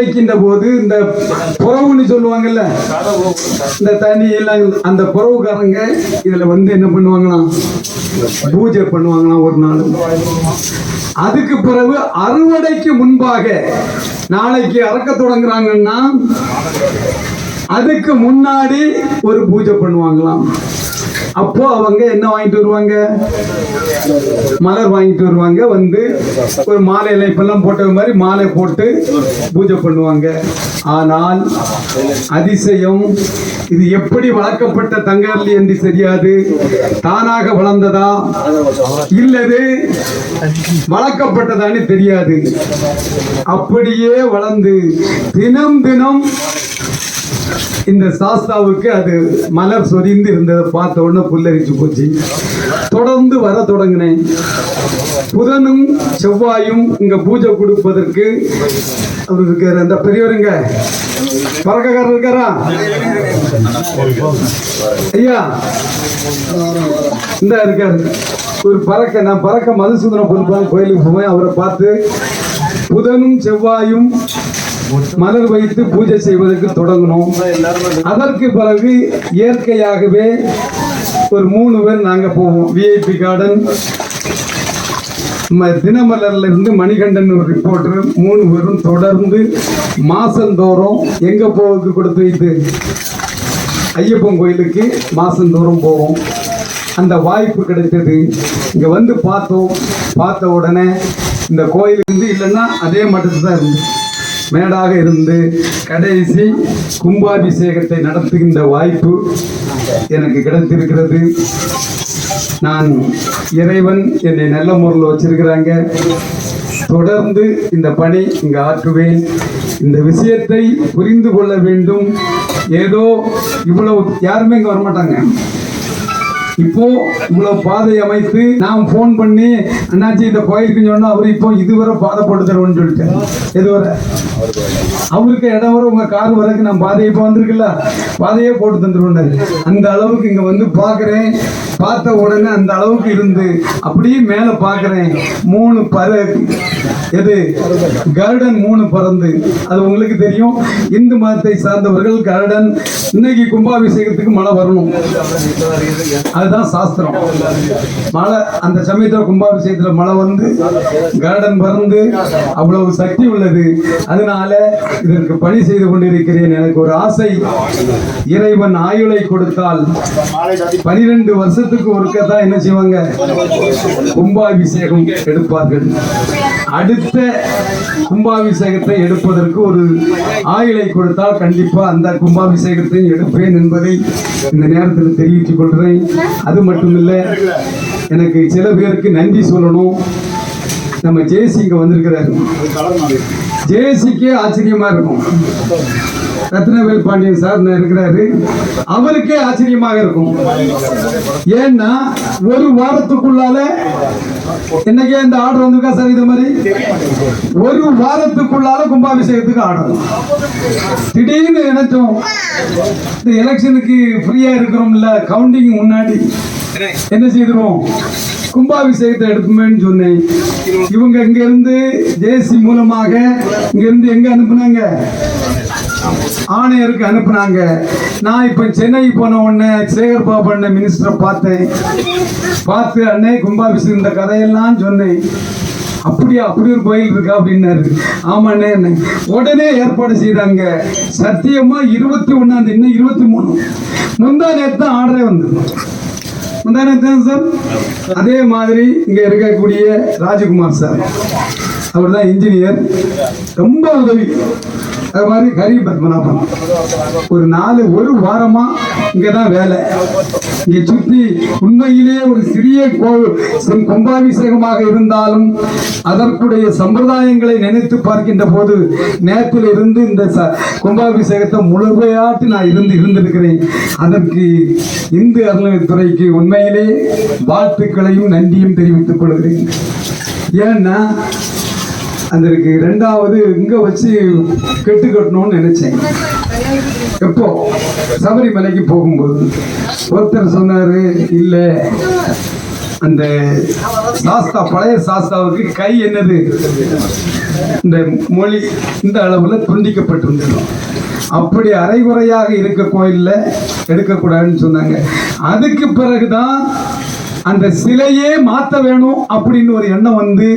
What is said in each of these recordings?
வைக்கின்ற போது இந்த புறவுன்னு சொல்லுவாங்கல்ல, இந்த தண்ணி எல்லாம் அந்த புறவுக்காரங்க இதுல வந்து என்ன பண்ணுவாங்களாம், பூஜை பண்ணுவாங்களாம் ஒரு நாள். அதுக்கு பிறகு அறுவடைக்கு முன்பாக நாளைக்கு அறக்க தொடங்குறாங்கன்னா அதுக்கு முன்னாடி ஒரு பூஜை பண்ணுவாங்களாம். அப்போ அவங்க என்ன வாங்கிட்டு வருவாங்க, மலர் வாங்கிட்டு வருவாங்க. வந்து ஒரு மாலையில இப்பெல்லாம் போட்டது மாதிரி மாலை போட்டு பூஜை பண்ணுவாங்க. ஆனால் அதிசயம், இது எப்படி வளர்க்கப்பட்ட தங்கரளி என்று தெரியாது. தானாக வளர்ந்ததா இல்லது வளர்க்கப்பட்டதான்னு தெரியாது. அப்படியே வளர்ந்து தினம் தினம் இந்த சாஸ்தாவுக்கு அது மலர் சொரிந்து இருந்ததை பார்த்த உடனே புல்லரிச்சு போச்சு. தொடர்ந்து வர தொடங்கினேன். புதனும் செவ்வாயும் இங்க பூஜை கொடுப்பதற்கு அவர் இருக்காரு. அந்த பெரியவருங்க பறக்கக்காரர் இருக்காரா ஐயா, இந்த இருக்காரு ஒரு பறக்க. நான் பறக்க மதுசூதனம் பொறுப்பாங்க கோயிலுக்கு போவேன். அவரை பார்த்து புதனும் செவ்வாயும் மலர் வைத்து பூஜை செய்வதற்கு தொடங்கணும். அதற்கு பிறகு இயற்கையாகவே ஒரு 3 பேர் நாங்க போவோம். விஐபி கார்டன், தினமலர்ல இருந்து மணிகண்டன் ஒரு ரிப்போர்ட்டர், 3 பேரும் தொடர்ந்து மாசந்தோறும் எங்க போவதுக்கு கொடுத்து வைத்து ஐயப்பன் கோயிலுக்கு மாசந்தோறும் போவோம். அந்த வாய்ப்பு கிடைத்தது. இங்க வந்து பார்த்தோம். பார்த்த உடனே இந்த கோயில் இருந்து இல்லைன்னா அதே மட்டத்தில் தான் இருந்து மேடாக இருந்து கடைசி கும்பாபிஷேகத்தை நடத்துகின்ற வாய்ப்பு எனக்கு கிடைத்திருக்கிறது. நான் இறைவன் என்னை நல்ல முறையில் வச்சிருக்கிறாங்க. தொடர்ந்து இந்த பணி இங்க ஆற்றுவேன். இந்த விஷயத்தை புரிந்து கொள்ள வேண்டும். ஏதோ இவ்வளவு யாருமே இங்க வரமாட்டாங்க. இப்போ இவ்வளவு பாதை அமைத்து நாம் போன் பண்ணி அண்ணாச்சி இந்த கோயிலுக்கு சொன்னா அவரு இப்போ இதுவரை பாதை போட்டு தருவோம்னு சொல்லிட்டேன். இதுவரை அவருக்கு இடம் வர உங்க கார் வரைக்கும் நான் பாதையை இப்போ வந்திருக்குல்ல, பாதையே போட்டு தந்துருவேன். அந்த அளவுக்கு இங்க வந்து பாக்குறேன். பார்த்த உடனே அந்த அளவுக்கு இருந்து அப்படியே மேல பாக்குறேன். 3 எது கருடன் 3 பறந்து. அது உங்களுக்கு தெரியும். இந்து மதத்தை சார்ந்தவர்கள் கருடன் இன்னைக்கு கும்பாபிஷேகத்துக்கு மழை வரணும், அதுதான் சாஸ்திரம். மழை அந்த சமயத்தில் கும்பாபிஷேகத்தில் மழை வந்து கருடன் பறந்து அவ்வளவு சக்தி உள்ளது. அதனால இதற்கு பணி செய்து கொண்டிருக்கிறேன். எனக்கு ஒரு ஆசை, இறைவன் ஆயுளை கொடுத்தால் 12 வருஷத்துக்கு ஒருக்க தான் என்ன செய்வாங்க, கும்பாபிஷேகம் எடுப்பார்கள். அடுத்த கும்பாபிஷேகத்தை எடுப்பதற்கு ஒரு ஆயுளை கொடுத்தால் கண்டிப்பா அந்த கும்பாபிஷேகத்தை எடுப்பேன் என்பதை இந்த நேரத்தில் தெரிவித்துக் கொள்கிறேன். அது மட்டுமில்லை, எனக்கு சில பேருக்கு நன்றி சொல்லணும். நம்ம ஜேசி இங்க வந்திருக்கிறாரு. ஜேசிக்கே ஆச்சரியமா இருக்கும். ரத்னவேல் பாண்டியன் சார் இருக்கிறாரு, அவருக்கே ஆச்சரியமாக இருக்கும். ஏன்னா ஒரு வாரத்துக்குள்ளால என்னைக்கே இந்த ஆர்டர் வந்திருக்கா சார், இது மாதிரி ஒரு வாரத்துக்குள்ளால கும்பாபிஷேகத்துக்கு ஆர்டர். திடீர்னு நினைச்சோம் இந்த எலெக்ஷனுக்கு ஃப்ரீயா இருக்கிறோம்ல, கவுண்டிங் முன்னாடி என்ன செய்திருவோம், கும்பாபிஷேகத்தை எடுப்போமேன்னு சொன்னேன். இவங்க இங்க இருந்து ஜேசி மூலமாக இங்க இருந்து எங்க அனுப்புனாங்க, ஆணையருக்கு அனுப்புனாங்க. நான் இப்ப சென்னை போன உடனே சேகர் பாபு அண்ணன் மினிஸ்டரை பார்த்தேன். பார்த்து அண்ணே கும்பாபிஷேகம் இந்த கதையெல்லாம் சொன்னேன். அப்படியா, அப்படி ஒரு கோயில் இருக்கா அப்படின்னாரு. ஆமாண்ணே. உடனே ஏற்பாடு செய்தாங்க. சத்தியமா 21ஆம் தேதி, இன்னும் 23 முந்தா நேரத்து தான் ஆர்டரே வந்தது. முந்தானத்தான் சார். அதே மாதிரி இங்க இருக்கக்கூடிய ராஜகுமார் சார், அவர் தான் இன்ஜினியர், ரொம்ப உதவி. அது மாதிரி கரி பத்மநாபன் ஒரு 4 வாரமா இங்கதான் வேலை. இங்க சுத்தி உண்மையிலே ஒரு சிறிய கும்பாபிஷேகமாக இருந்தாலும் அதற்குடைய சம்பிரதாயங்களை நினைத்து பார்க்கின்ற போது நேரத்தில் இருந்து இந்த கும்பாபிஷேகத்தை முழுமையாட்டு நான் இருந்திருக்கிறேன். அதற்கு இந்து அறநிலையத்துறைக்கு உண்மையிலே வாழ்த்துக்களையும் நன்றியும் தெரிவித்துக் கொள்கிறேன். ஏன்னா அதற்கு 2வது இங்க வச்சு கெட்டு கட்டணும்னு நினைச்சேன். எப்போ சபரிமலைக்கு போகும்போது ஒருத்தர் சொன்னாரு, இல்ல அந்த சாஸ்தா பழைய சாஸ்தாவுக்கு கை என்னது இந்த மொழி இந்த அளவுல துண்டிக்கப்பட்டிருந்தது. அப்படி அரைகுறையாக இருக்க கோயில்ல எடுக்கக்கூடாதுன்னு சொன்னாங்க. அதுக்கு பிறகுதான் அந்த சிலையே மாற்ற வேணும் அப்படின்னு ஒரு எண்ணம் வந்து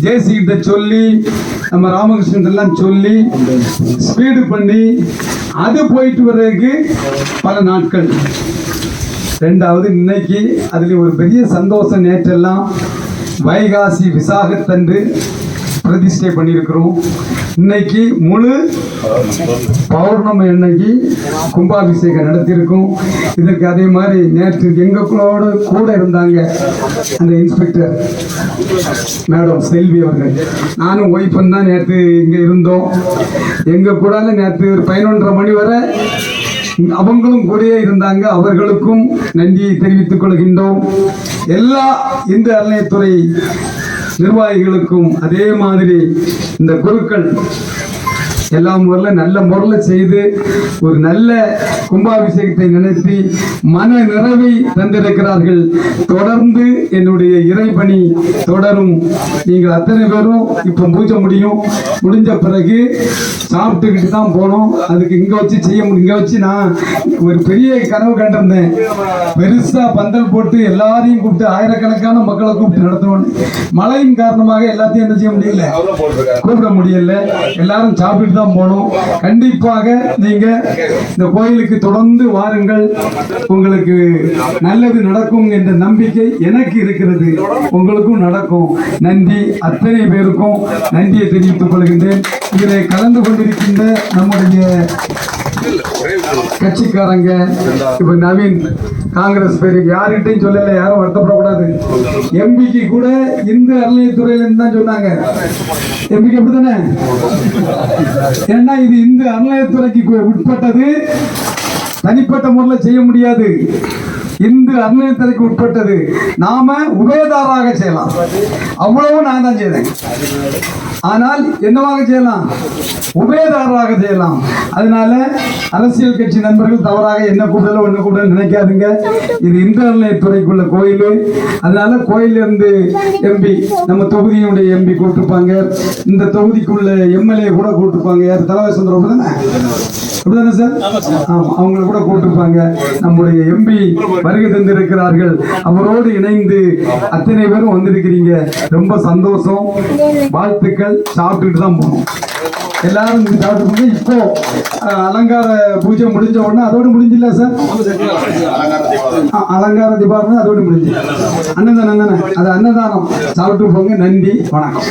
ஜேசி கிட்ட சொல்லி நம்ம ராமகிருஷ்ணன் எல்லாம் சொல்லி ஸ்பீடு பண்ணி அது போயிட்டு வர்றதுக்கு பல நாட்கள். ரெண்டாவது இன்னைக்கு அதுல ஒரு பெரிய சந்தோஷம். நேற்றெல்லாம் வைகாசி விசாகத்தன்று பிரதிஷ்டை பண்ணியிருக்கிறோம். இன்னைக்கு முழு பௌர்ணமி அன்னைக்கு கும்பாபிஷேகம் நடத்தியிருக்கோம். இதற்கு அதே மாதிரி நேற்று எங்களோட கூட இருந்தாங்க அந்த இன்ஸ்பெக்டர் மேடம் செல்வி அவர்கள். நானும் ஒய்ஃபும் தான் நேற்று இங்கே இருந்தோம். எங்கள் கூட நேற்று ஒரு 11:30 மணி வரை அவங்களும் கூடயே இருந்தாங்க. அவர்களுக்கும் நன்றியை தெரிவித்துக் கொள்கின்றோம். எல்லா இந்து அறநிலையத்துறை நிர்வாகிகளுக்கும் அதே மாதிரி இந்த குருக்கள் எல்லாம் நல்ல முறையில் செய்து ஒரு நல்ல கும்பாபிஷேகத்தை நடத்தி மன நிறைவை தந்திருக்கிறார்கள். தொடர்ந்து என்னுடைய இறைபணி தொடரும். நீங்கள் அத்தனை பேரும் இப்போ பூஜை முடிஞ்ச பிறகு சாப்பிட்டுக்கிட்டு தான் போனோம். அதுக்கு இங்கே வச்சு செய்ய முடியும். இங்கே வச்சு நான் ஒரு பெரிய கனவு கண்டிருந்தேன். பெருசா பந்தல் போட்டு எல்லாரையும் கூப்பிட்டு ஆயிரக்கணக்கான மக்களை கூப்பிட்டு நடத்தணும். மழையின் காரணமாக எல்லாத்தையும் என்ன செய்ய முடியல, கூப்பிட முடியல. எல்லாரும் சாப்பிட்டு தான் போனோம். கண்டிப்பாக நீங்க இந்த கோயிலுக்கு தொடர்ந்து வாருங்கள். உங்களுக்கு நல்லது நடக்கும் என்ற நம்பிக்கை எனக்கு இருக்கிறது. உங்களுக்கும் நடக்கும். நன்றி. அத்தனை பேருக்கும் நன்றியை தெரிவித்துக் கொள்கின்றேன். இதில் கலந்து கொண்டிருக்கின்ற நம்முடைய கட்சிக்காரங்க இப்ப நவீன் காங்கிரஸ் பேருக்கு யாருகிட்டையும் சொல்லல, யாரும் வருத்தப்படக்கூடாது. எம்பிக்கு கூட இந்து அறநிலையத்துறையில இருந்து தான் சொன்னாங்க. எம்பிக்கு அப்படித்தானே? ஏன்னா இது இந்து அறநிலையத்துறைக்கு உட்பட்டது, தனிப்பட்ட முறையில் செய்ய முடியாது. இந்து அறநிலையத்துறைக்கு உட்பட்டது. நாம உபயதாராக செய்யலாம். அவ்வளவு நான் தான் செய்தேன். ஆனால் என்னவாக செய்யலாம்? உபயதாரராக செய்யலாம். அதனால அரசியல் கட்சி நண்பர்கள் தவறாக என்ன கூப்பிடல ஒண்ணு கூப்பிட நினைக்காதுங்க. இது இந்து அறநிலையத்துறைக்குள்ள கோயில். அதனால கோயிலிருந்து எம்பி, நம்ம தொகுதியுடைய எம்பி கூப்பிட்டுருப்பாங்க. இந்த தொகுதிக்குள்ள எம்எல்ஏ கூட கூப்பிட்டுருப்பாங்க. யார்? தலைவர் சுந்தரம் தானே? அப்படிதானே சார்? ஆமா, அவங்களை கூட கூப்பிட்டுருப்பாங்க. நம்முடைய எம்பி வருகை தந்திருக்கிறார்கள். அவரோடு இணைந்து அத்தனை பேரும் வந்திருக்கிறீங்க. ரொம்ப சந்தோஷம். வாழ்த்துக்கள். சாப்பிட்டுட்டு தான் போகணும். எல்லாரும் சாப்பிட்டு இப்போ அலங்கார பூஜை முடிஞ்ச உடனே அதோடு முடிஞ்சில்ல சார்? அலங்கார தீபாவளி அதோடு முடிஞ்சு. அன்னதானம் தானே? அது அன்னதானம். சாப்பிட்டு போங்க. நன்றி, வணக்கம்.